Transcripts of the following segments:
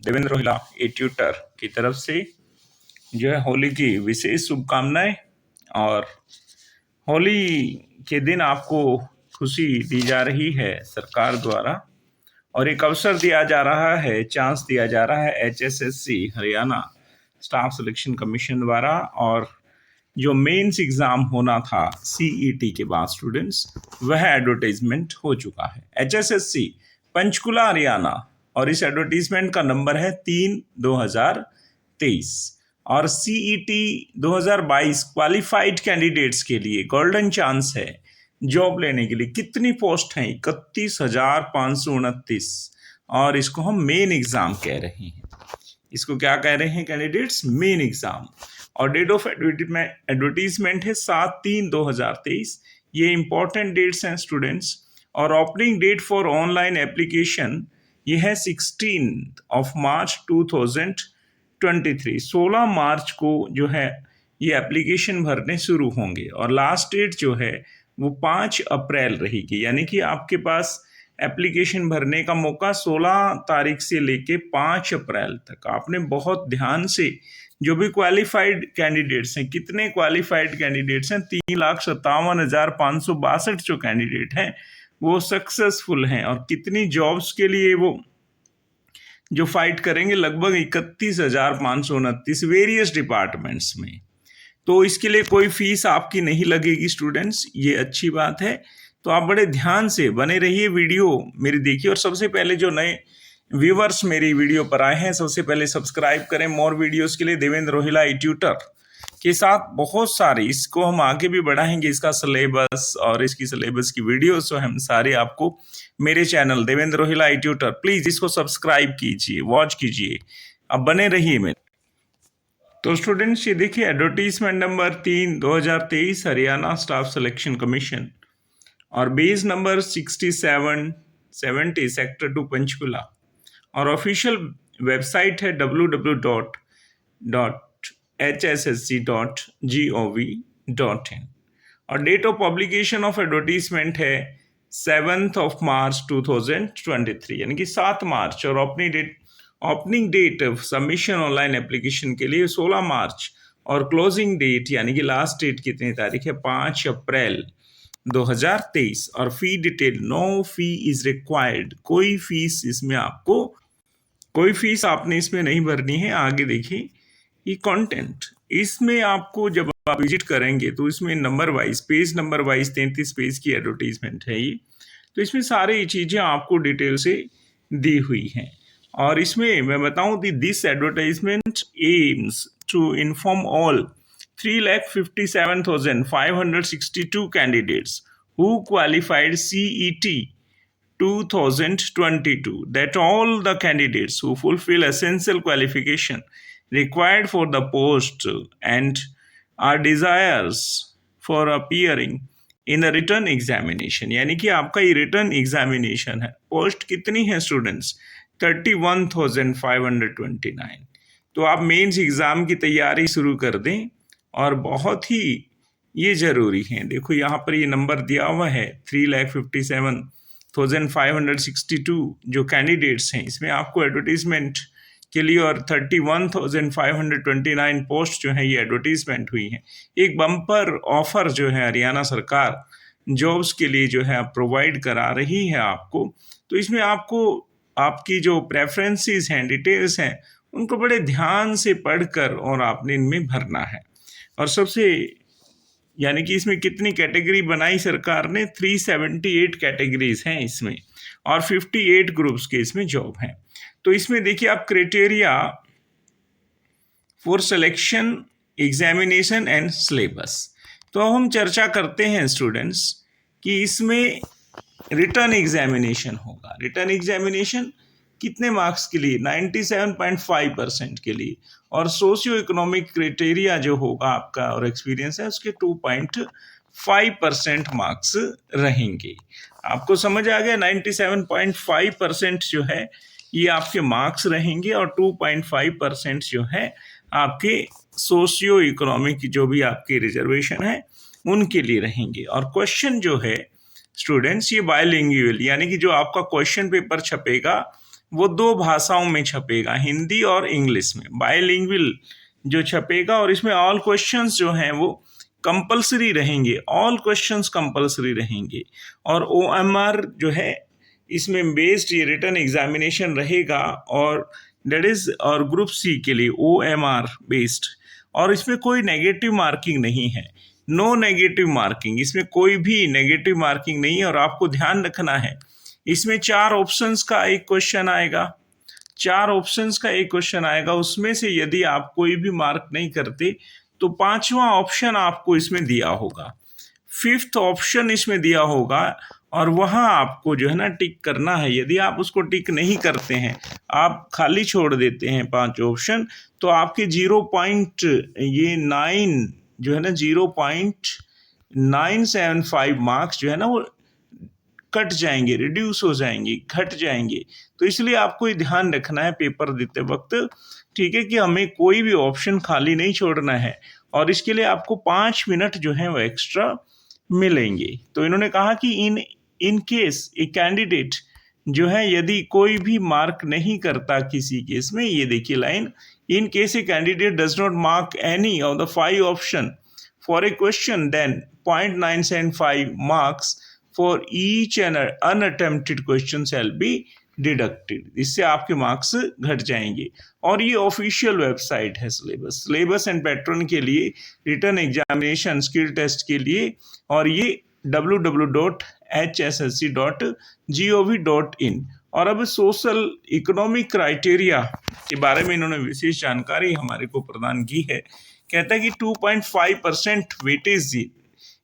Devendra Rohila a tutor की तरफ से जो है होली की विशेष शुभकामनाएं। और होली के दिन आपको खुशी दी जा रही है सरकार द्वारा, और एक अवसर दिया जा रहा है, चांस दिया जा रहा है HSSC Haryana staff selection commission द्वारा। और जो मेंस एग्जाम होना था CET के बाद स्टूडेंट्स, वह एडवर्टाइजमेंट हो चुका है। HSSC पंचकुला हरियाणा, और इस एडवर्टीजमेंट का नंबर है 3/2023। और CET 2022 क्वालिफाइड कैंडिडेट्स के लिए गोल्डन चांस है जॉब लेने के लिए। कितनी पोस्ट हैं? 31,529। और इसको हम मेन एग्जाम कह रहे हैं। इसको क्या कह रहे हैं कैंडिडेट्स? Main exam. और डेट ऑफ एडवर्टीजमेंट है 7/3/2023। ये इंपॉर्टेंट डेट्स हैं स्टूडेंट्स। और opening date for online application ये है 16 मार्च 2023। 16 मार्च को जो है ये एप्लीकेशन भरने शुरू होंगे, और लास्ट डेट जो है वो 5 अप्रैल रहेगी। यानी कि आपके पास एप्लीकेशन भरने का मौका 16 तारीख से लेके 5 अप्रैल तक। आपने बहुत ध्यान से जो भी क्वालिफाइड कैंडिडेट्स हैं, कितने क्वालिफाइड कैंडिडेट्स हैं? 3,57,562 जो कैंडिडेट हैं वो सक्सेसफुल हैं। और कितनी जॉब्स के लिए वो जो फाइट करेंगे? लगभग 31,529 वेरियस डिपार्टमेंट्स में। तो इसके लिए कोई फीस आपकी नहीं लगेगी स्टूडेंट्स, ये अच्छी बात है। तो आप बड़े ध्यान से बने रहिए, वीडियो मेरी देखिए। और सबसे पहले जो नए व्यूवर्स मेरी वीडियो पर आए हैं, सबसे पहले सब्सक्राइब करें मोर वीडियोस के लिए। देवेंद्र रोहिला ए ट्यूटर के साथ बहुत सारे, इसको हम आगे भी बढ़ाएंगे, इसका सिलेबस और इसकी सिलेबस की वीडियोस तो हम सारे आपको मेरे channel Devendra Rohila a tutor, please इसको सब्सक्राइब कीजिए, वॉच कीजिए, अब बने रहिए मेरे। तो स्टूडेंट्स ये देखिए advertisement number 3/2023 Haryana staff selection commission, और बेस नंबर 6770 सेक्टर 2 पंचकुला। और ऑफिशियल वेबसाइट है www.hssc.gov.in। और date of publication of advertisement है 7 मार्च 2023, यानी कि 7 मार्च। और opening date of submission online application के लिए 16 मार्च। और क्लोजिंग डेट यानी कि लास्ट डेट कितनी तारीख है? 5 अप्रैल 2023। और fee detail, no fee is required. कोई फीस आपने इसमें नहीं भरनी है। आगे देखिए ये कंटेंट, इसमें आपको जब आप विजिट करेंगे तो इसमें number wise, page number wise 33 page की एडवर्टीजमेंट है ये। तो इसमें सारी चीजें आपको डिटेल से दी हुई हैं। और इसमें मैं बताऊं कि this advertisement aims to inform all 3,57,562 candidates who qualified CET 2022 that all the candidates who fulfill essential qualification required for the post and are desires for appearing in the written examination। यानी कि आपका ये return examination है। Post कितनी है students? 31,529। तो आप mains exam की तैयारी शुरू कर दें, और बहुत ही ये जरूरी है। देखो यहाँ पर ये नंबर दिया हुआ है 3,57,562 जो कैंडिडेट्स हैं, इसमें आपको एडवर्टीजमेंट के लिए, और 31,529 पोस्ट जो है ये एडवर्टीजमेंट हुई है। एक बम्पर ऑफर जो है हरियाणा सरकार जॉब्स के लिए जो है प्रोवाइड करा रही है आपको। तो इसमें आपको आपकी जो प्रेफरेंसेस हैं, डिटेल्स हैं, उनको बड़े ध्यान से पढ़कर और आपने इनमें भरना है। और सबसे, यानी कि इसमें कितनी कैटेगरी बनाई सरकार ने? 378 कैटेगरीज हैं इसमें, और 58 ग्रुप्स के इसमें जॉब हैं। तो इसमें देखिए आप criteria for selection, examination and syllabus. तो हम चर्चा करते हैं स्टूडेंट्स कि इसमें रिटर्न एग्जामिनेशन होगा। रिटर्न एग्जामिनेशन कितने मार्क्स के लिए? 97.5% के लिए। और सोशियो इकोनॉमिक क्राइटेरिया जो होगा आपका और एक्सपीरियंस है उसके 2.5% मार्क्स रहेंगे। आपको समझ आ गया? 97.5% जो है ये आपके मार्क्स रहेंगे, और 2.5% जो है आपके सोशियो इकोनॉमिक जो भी आपके रिजर्वेशन है उनके लिए रहेंगे। और क्वेश्चन जो है स्टूडेंट्स ये बायलिंगुअल, यानी कि जो आपका क्वेश्चन पेपर छपेगा वो 2 भाषाओं में छपेगा, हिंदी और इंग्लिश में, बायलिंगुअल जो छपेगा। और इसमें ऑल क्वेश्चंस जो हैं वो कंपलसरी रहेंगे, ऑल क्वेश्चंस कंपलसरी रहेंगे। और OMR जो है इसमें बेस्ड ये रिटन एग्जामिनेशन रहेगा, और दैट इज और ग्रुप सी के लिए OMR बेस्ड। और इसमें कोई नेगेटिव मार्किंग नहीं है, नो नेगेटिव मार्किंग, इसमें कोई भी नेगेटिव मार्किंग नहीं है। और आपको ध्यान रखना है इसमें 4 ऑप्शंस का एक क्वेश्चन आएगा, 4 ऑप्शंस का एक क्वेश्चन आएगा। उसमें से यदि आप कोई भी मार्क नहीं करते तो 5वां ऑप्शन आपको इसमें दिया होगा, 5th ऑप्शन इसमें दिया होगा, और वहां आपको जो है ना टिक करना है। यदि आप उसको टिक नहीं करते हैं, आप खाली छोड़ देते हैं 5 ऑप्शन, तो आपके 0.9 जो है ना 0.975 मार्क्स जो है ना वो कट जाएंगे, रिड्यूस हो जाएंगे, घट जाएंगे। तो इसलिए आपको ये ध्यान रखना है पेपर देते वक्त, ठीक है, कि हमें कोई भी ऑप्शन खाली नहीं छोड़ना है। और इसके लिए आपको 5 मिनट जो है वो एक्स्ट्रा मिलेंगे। तो इन्होंने कहा कि इन केस ए कैंडिडेट जो है यदि कोई भी मार्क नहीं करता किसी केस में, ये देखिए line, in case a candidate does not mark any of the 5 option for a question then 0.975 marks for each and unattempted question shall be deducted. इससे आपके मार्क्स घट जाएंगे। और ये ऑफिशियल वेबसाइट है सिलेबस एंड पैटर्न के लिए, written examination skill test के लिए, और ये www.hssc.gov.in। और अब सोशल इकोनॉमिक क्राइटेरिया के बारे में इन्होंने विशेष जानकारी हमारे को प्रदान की है। कहता है कि 2.5% वेटेज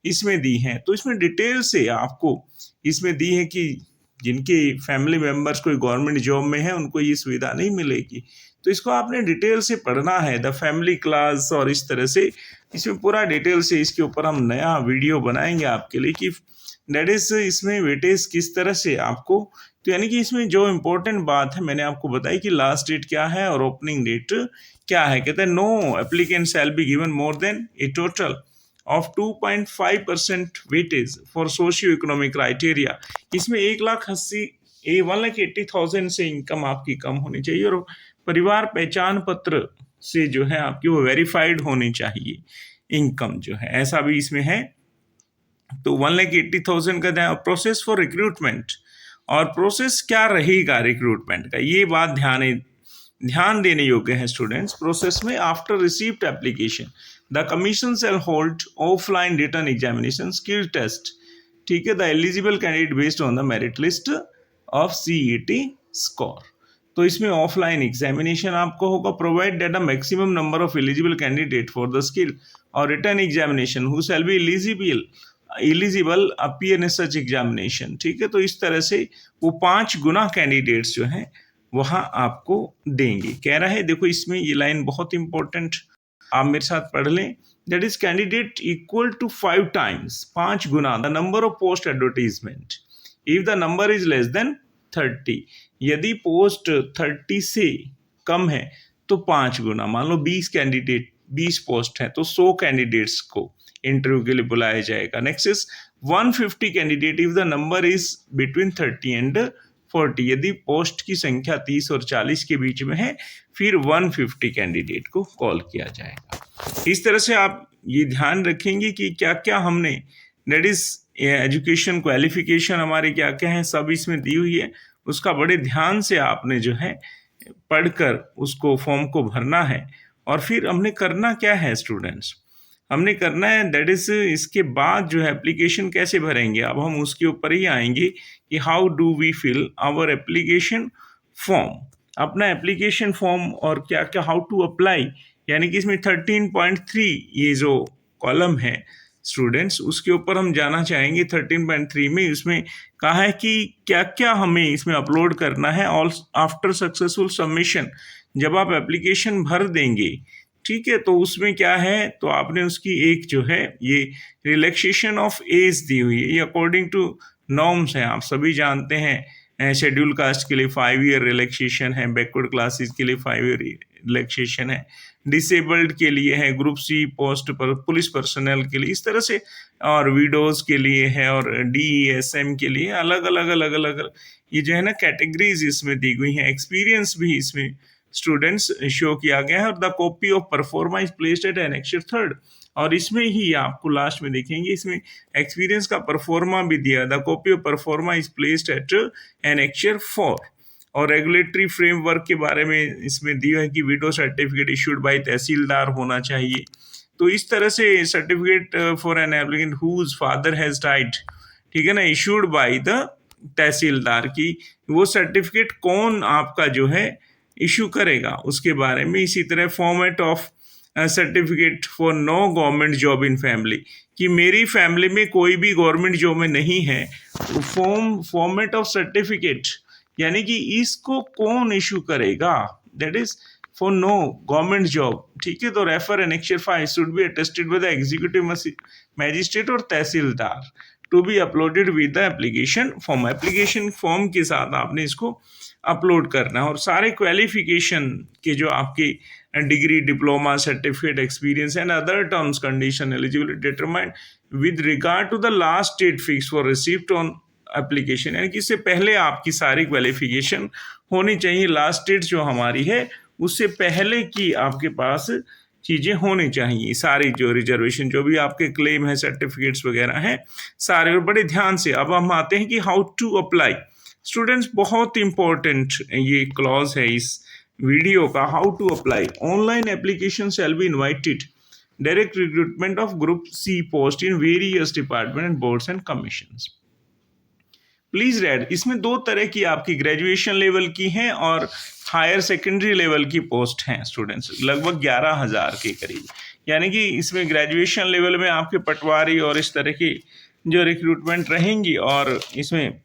इसमें दी है। तो इसमें डिटेल से आपको इसमें दी है कि जिनके फैमिली मेंबर्स कोई गवर्नमेंट जॉब में है उनको ये सुविधा नहीं मिलेगी। तो इसको आपने डिटेल से पढ़ना है, द फैमिली क्लास, और इस तरह से इसमें पूरा डिटेल से इसके ऊपर हम नया वीडियो बनाएंगे आपके लिए कि दैट इज इसमें वेटेज किस तरह से आपको। तो यानी कि इसमें जो इम्पोर्टेंट बात है मैंने आपको बताई कि लास्ट डेट क्या है और ओपनिंग डेट क्या है। कहते हैं no applicant shall be given more than a total of 2.5% weightage for socio economic criteria. इसमें 1,80,000 से इनकम आपकी कम होनी चाहिए, और परिवार पहचान पत्र से जो है आपकी वो वेरीफाइड होनी चाहिए इनकम जो है, ऐसा भी इसमें है। तो 1,80,000 का प्रोसेस फॉर रिक्रूटमेंट, और प्रोसेस क्या रहेगा रिक्रूटमेंट का, ये बात ध्यान देने योग्य है स्टूडेंट्स। प्रोसेस में after received application the commission shall hold offline written examination skill test, ठीक है, the eligible candidate based on the merit list of CET score. तो इसमें ऑफलाइन एग्जामिनेशन आपको होगा, provide that the maximum number of eligible candidate for the skill और written examination who shall be eligible appear in such examination, ठीक है। तो इस तरह से वो 5 गुना कैंडिडेट्स जो हैं वहाँ आपको देंगे। कह रहा है, देखो इसमें ये लाइन बहुत इंपॉर्टेंट, आप मेरे साथ पढ़ लें, that is candidate equal to 5 times, 5 गुना the number of post advertisement if the number is less than 30। यदि पोस्ट 30 से कम है तो 5 गुना, मान लो 20 पोस्ट है तो 100 कैंडिडेट्स को इंटरव्यू के लिए बुलाया जाएगा। Next is 150 candidate if the number is between 30 and 40। यदि पोस्ट की संख्या 30 और 40 के बीच में है फिर 150 कैंडिडेट को कॉल किया जाएगा। इस तरह से आप ये ध्यान रखेंगे कि क्या क्या हमने, दैट इज एजुकेशन क्वालिफिकेशन हमारे क्या क्या है, सब इसमें दी हुई है। उसका बड़े ध्यान से आपने जो है पढ़कर उसको फॉर्म को भरना है। और फिर हमने करना क्या है स्टूडेंट्स, हमने करना है दैट इज इसके बाद जो है एप्लीकेशन कैसे भरेंगे, अब हम उसके ऊपर ही आएंगे कि how do we fill our application form, अपना एप्लीकेशन फॉर्म, और क्या क्या हाउ टू अप्लाई। यानी कि इसमें 13.3 ये जो कॉलम है स्टूडेंट्स, उसके ऊपर हम जाना चाहेंगे। 13.3 में इसमें कहा है कि क्या क्या हमें इसमें अपलोड करना है ऑल आफ्टर सक्सेसफुल सबमिशन। जब आप एप्लीकेशन भर देंगे, ठीक है, तो उसमें क्या है, तो आपने उसकी एक जो है ये रिलैक्सेशन ऑफ एज दी हुई है, ये अकॉर्डिंग टू नॉर्म्स हैं, आप सभी जानते हैं। शेड्यूल कास्ट के लिए 5 ईयर रिलैक्सेशन है, बैकवर्ड क्लासेस के लिए 5 ईयर रिलैक्सेशन है, डिसेबल्ड के लिए है, ग्रुप सी पोस्ट पर पुलिस पर्सनल के लिए, इस तरह से, और विडोज के लिए है, और DESM के लिए अलग अलग अलग अलग ये जो है ना कैटेगरीज इसमें दी गई हैं। एक्सपीरियंस भी इसमें स्टूडेंट्स शो किया गया है, और the copy of pro forma is placed at annexure 3, और इसमें ही आपको लास्ट में देखेंगे इसमें एक्सपीरियंस का परफॉर्मा भी दिया, the copy of pro forma is placed at annexure 4। और रेगुलेटरी फ्रेमवर्क के बारे में इसमें दिया है कि widow certificate issued by tehsildar होना चाहिए। तो इस तरह से certificate for an applicant whose father has died, ठीक है ना, इशूड बाय द तहसीलदार, की वो सर्टिफिकेट कौन आपका जो है इशू करेगा उसके बारे में। इसी तरह format of certificate for no government job in family, कि मेरी फैमिली में कोई भी गवर्नमेंट जॉब में नहीं है, तो फॉर्मेट ऑफ सर्टिफिकेट यानी कि इसको कौन इशू करेगा, that is for no government job, ठीक है। तो refer annexure 5 should be attested by the executive magistrate और tehsildar to be uploaded with the application form. Application form के साथ आपने इसको अपलोड करना है, और सारे क्वालिफिकेशन के जो आपके degree, diploma, certificate, experience and other terms condition eligibility determined with regard to the last date fix for received on application, यानी कि इससे पहले आपकी सारी क्वालिफिकेशन होनी चाहिए, लास्ट डेट जो हमारी है उससे पहले की आपके पास चीज़ें होनी चाहिए, सारी जो रिजर्वेशन जो भी आपके क्लेम है, सर्टिफिकेट्स वगैरह हैं सारे, और बड़े ध्यान से। अब हम आते हैं कि हाउ टू अप्लाई। स्टूडेंट्स बहुत इंपॉर्टेंट ये क्लॉज है इस वीडियो का, how to apply. Online application shall be invited direct recruitment of group C post in various department and boards and commissions. Please read, इसमें दो तरह की आपकी ग्रेजुएशन लेवल की हैं और हायर सेकेंडरी लेवल की पोस्ट हैं स्टूडेंट्स, लगभग 11,000 के करीब। यानी कि इसमें ग्रेजुएशन लेवल में आपके पटवारी और इस तरह की जो रिक्रूटमेंट रहेंगी, और इसमें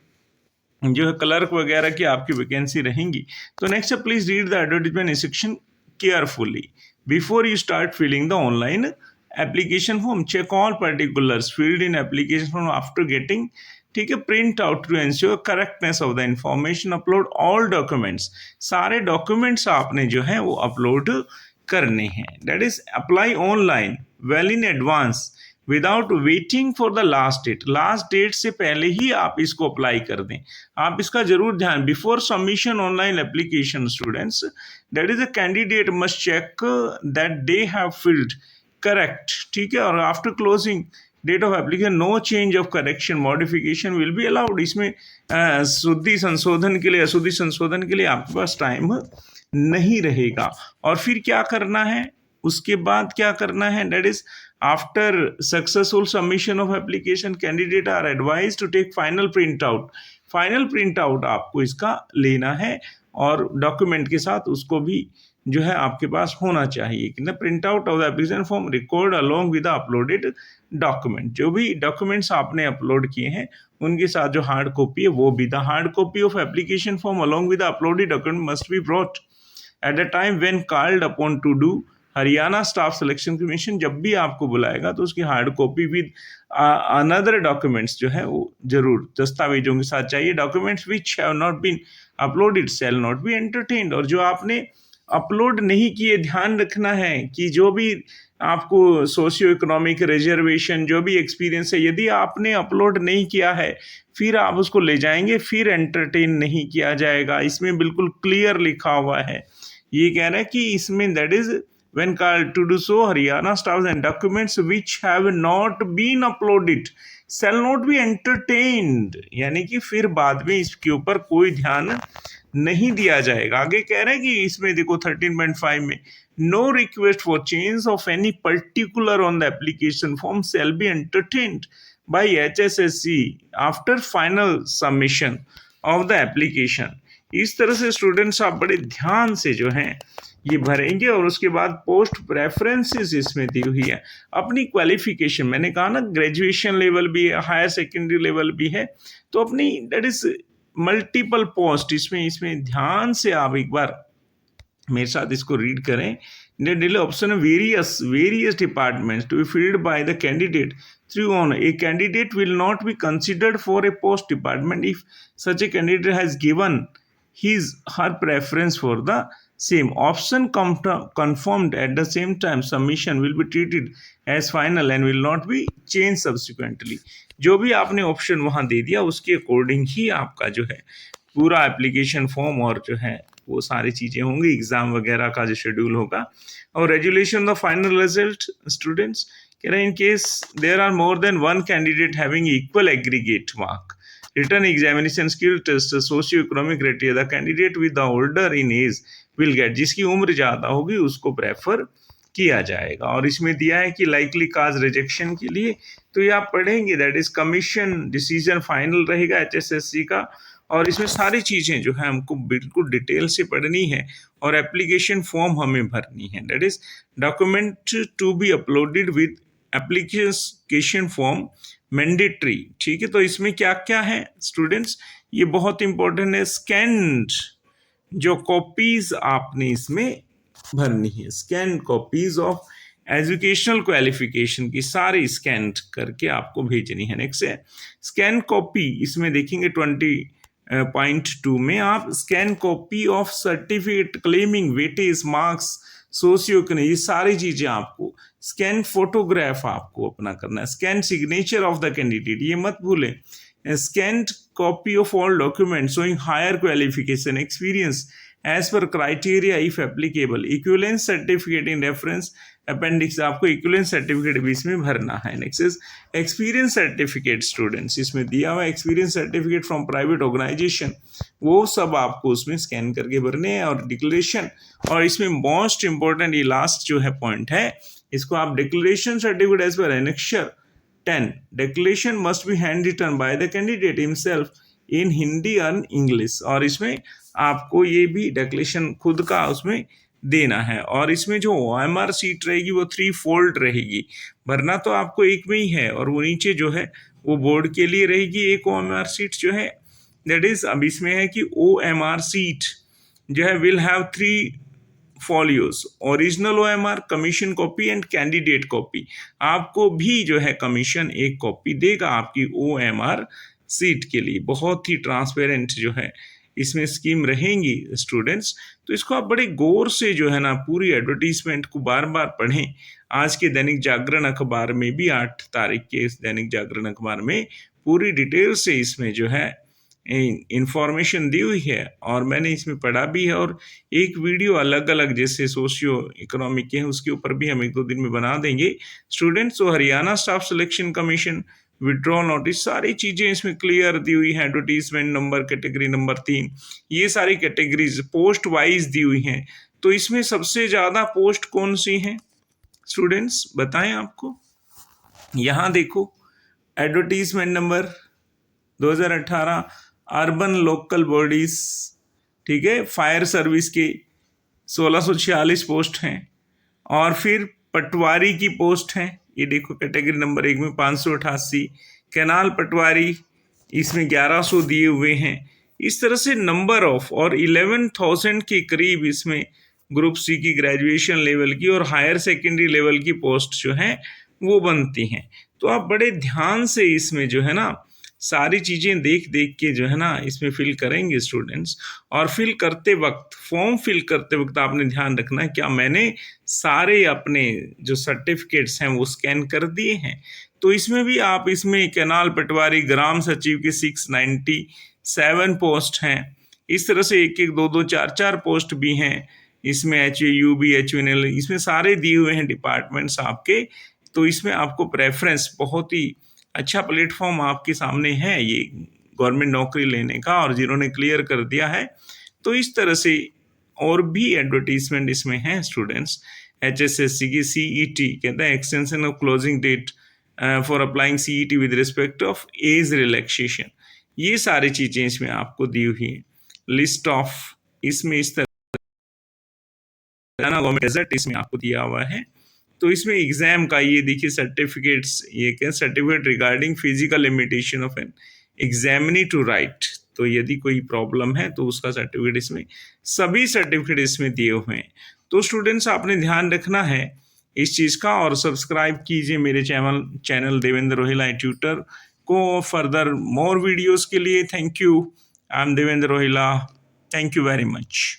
जो है क्लर्क वगैरह की आपकी वैकेंसी रहेंगी। तो नेक्स्ट है, please read the advertisement section carefully before you start filling the online application form. Check all particulars field in application form after getting, ठीक है, print out to ensure correctness of the information. Upload all documents, सारे documents आपने जो है वो upload करने हैं। That is apply online well in advance without waiting for the last date. Last date से पहले ही आप इसको अप्लाई कर दें, आप इसका जरूर ध्यान। Before submission online application students, that is a candidate must check that they have filled correct, ठीक है। और after closing date of application no change of correction modification will be allowed. इसमें शुद्धि संशोधन के लिए, अशुद्धि संशोधन के लिए आपके पास टाइम नहीं रहेगा। और फिर क्या करना है, उसके बाद क्या करना है, that is after successful submission of application candidate are advise to take final print out. Final print out आपको इसका लेना है, और डॉक्यूमेंट के साथ उसको भी जो है आपके पास होना चाहिए कि ना, print out of the application form record along with the uploaded document. जो भी डॉक्यूमेंट्स आपने अपलोड किए हैं उनके साथ जो हार्ड कॉपी है वो भी। The hard copy of application form along with the uploaded document must be brought at the time when called upon to do Haryana staff selection commission. जब भी आपको बुलाएगा तो उसकी hard copy with another documents जो है वो जरूर दस्तावेजों के साथ चाहिए। Documents which have not been uploaded shall not be entertained. और जो आपने अपलोड नहीं किए, ध्यान रखना है कि जो भी आपको सोशियो इकोनॉमिक रिजर्वेशन जो भी एक्सपीरियंस है, यदि आपने अपलोड नहीं किया है फिर आप उसको ले जाएंगे, फिर एंटरटेन नहीं किया जाएगा। इसमें बिल्कुल क्लियर लिखा हुआ है, ये कह रहा है कि इसमें that is when called to do so Haryana staffs and documents which have not been uploaded shall not be entertained। यानी कि फिर बाद में इसके ऊपर कोई ध्यान नहीं दिया जाएगा। आगे कह रहे हैं कि इसमें देखो 13.5 में no request for change of any particular on the application form shall be entertained by HSSC after final submission of the application। इस तरह से स्टूडेंट्स आप बड़े ध्यान से जो हैं ये भरेंगे। और उसके बाद पोस्ट प्रेफरेंसेस इसमें दी हुई है। अपनी क्वालिफिकेशन, मैंने कहा ना ग्रेजुएशन लेवल भी है, हायर सेकेंडरी लेवल भी है, तो अपनी दैट इज मल्टीपल पोस्ट, इसमें ध्यान से आप एक बार मेरे साथ इसको रीड करें। Option various departments to be filled by the candidate through on a candidate will not be considered for a post department if such a candidate has given his her preference for the same option confirmed at the same time submission will be treated as final and will not be changed subsequently. जो भी आपने option वहां दे दिया उसके according ही आपका जो है पूरा एप्लीकेशन फॉर्म और जो है वो सारी चीजें होंगी, एग्जाम वगैरह का जो शेड्यूल होगा। और resolution the final result students कह रहे हैं in case there are more than one candidate having equal aggregate mark written examination skill test socio-economic criteria the candidate with the older in age will get, जिसकी उम्र ज़्यादा होगी उसको prefer किया जाएगा। और इसमें दिया है कि लाइकली काज रिजेक्शन के लिए तो ये आप पढ़ेंगे that is commission decision final रहेगा HSSC का। और इसमें सारी चीज़ें जो है हमको बिल्कुल डिटेल से पढ़नी है और एप्लीकेशन फॉर्म हमें भरनी है that is document to be uploaded with application form mandatory. ठीक है, तो इसमें क्या क्या है स्टूडेंट्स, ये बहुत इंपॉर्टेंट है। स्कैन्ड जो कॉपीज आपने इसमें भरनी है, scan copies of educational qualification की सारी स्कैन करके आपको भेजनी है। नेक्स्ट है स्कैन कॉपी, इसमें देखेंगे 20.2 में आप scan copy of certificate claiming weightage marks socio, ये सारी चीजें आपको स्कैन फोटोग्राफ आपको अपना करना है। Scan signature of the candidate, ये मत भूलें। Scanned copy of all document showing higher qualification experience as per criteria if applicable, equivalence certificate in reference appendix, आपको इक्विवेलेंस सर्टिफिकेट भी इसमें भरना है। Next is experience certificate students, इसमें दिया हुआ experience certificate from private organisation, वो सब आपको उसमें स्कैन करके भरने हैं। और डिक्लेरेशन, और इसमें मोस्ट इंपॉर्टेंट ये लास्ट जो है पॉइंट है, इसको आप declaration certificate as per annexure 10 declaration must be hand written by the candidate himself in Hindi और इंग्लिश, और इसमें आपको ये भी डिक्लेरेशन खुद का उसमें देना है। और इसमें जो OMR सीट रहेगी वो 3 फोल्ड रहेगी, भरना तो आपको एक में ही है, और वो नीचे जो है वो बोर्ड के लिए रहेगी एक OMR सीट जो है दैट इज, अब इसमें है कि OMR सीट जो है will have 3 folios, original OMR, commission copy and candidate copy. आपको भी जो है कमीशन एक कॉपी देगा आपकी OMR सीट के लिए। बहुत ही ट्रांसपेरेंट जो है इसमें स्कीम रहेंगी स्टूडेंट्स, तो इसको आप बड़े गौर से जो है ना पूरी एडवर्टीजमेंट को बार बार पढ़ें। आज के दैनिक जागरण अखबार में भी 8 तारीख के इस दैनिक जागरण अखबार में पूरी डिटेल से इसमें जो है इंफॉर्मेशन दी हुई है, और मैंने इसमें पढ़ा भी है। और एक वीडियो अलग अलग जैसे सोशियो इकोनॉमिक के हैं उसके ऊपर भी हम 1-2 दिन में बना देंगे स्टूडेंट्स। तो Haryana staff selection commission withdrawal notice, सारी चीज़ें इसमें क्लियर दी हुई हैं। एडवर्टीजमेंट नंबर कैटेगरी नंबर 3, ये सारी कैटेगरीज पोस्ट वाइज दी हुई हैं। तो इसमें सबसे ज़्यादा पोस्ट कौन सी हैं स्टूडेंट्स बताएं आपको। यहाँ देखो advertisement number 2018 urban local bodies, ठीक है, फायर सर्विस के 1646 पोस्ट हैं। और फिर पटवारी की पोस्ट हैं, ये देखो कैटेगरी नंबर 1 में 588, कैनाल पटवारी इसमें 1100 दिए हुए हैं। इस तरह से नंबर ऑफ, और 11,000 के करीब इसमें ग्रुप सी की ग्रेजुएशन लेवल की और हायर सेकेंडरी लेवल की पोस्ट जो हैं वो बनती हैं। तो आप बड़े ध्यान से इसमें जो है ना सारी चीज़ें देख देख के जो है ना इसमें फिल करेंगे स्टूडेंट्स। और फिल करते वक्त, फॉर्म फिल करते वक्त आपने ध्यान रखना है क्या मैंने सारे अपने जो सर्टिफिकेट्स हैं वो स्कैन कर दिए हैं। तो इसमें भी आप इसमें कैनाल पटवारी ग्राम सचिव की 697 पोस्ट हैं। इस तरह से 1-1, 2-2, 4-4 पोस्ट भी हैं इसमें, HUB, HUNL, इसमें सारे दिए हुए हैं डिपार्टमेंट्स आपके। तो इसमें आपको प्रेफरेंस, बहुत ही अच्छा प्लेटफॉर्म आपके सामने है ये गवर्नमेंट नौकरी लेने का, और जिन्होंने क्लियर कर दिया है। तो इस तरह से और भी एडवर्टीजमेंट इसमें है स्टूडेंट्स। HSSC की CET कहता है extension of closing date for applying CET with respect of age relaxation, ये सारी चीज़ें इसमें आपको दी हुई है। लिस्ट ऑफ, इसमें इस तरह गवर्नमेंट रिजल्ट इसमें आपको दिया हुआ है। तो इसमें एग्जाम का ये देखिए सर्टिफिकेट्स, ये क्या certificate regarding physical limitation of an examinee to write, तो यदि कोई प्रॉब्लम है तो उसका सर्टिफिकेट इसमें, सभी सर्टिफिकेट इसमें दिए हुए हैं। तो स्टूडेंट्स आपने ध्यान रखना है इस चीज़ का, और सब्सक्राइब कीजिए मेरे चैनल देवेंद्र रोहिला ट्यूटर को फर्दर मोर वीडियोज़ के लिए। Thank you, I am Devendra Rohila, thank you very much.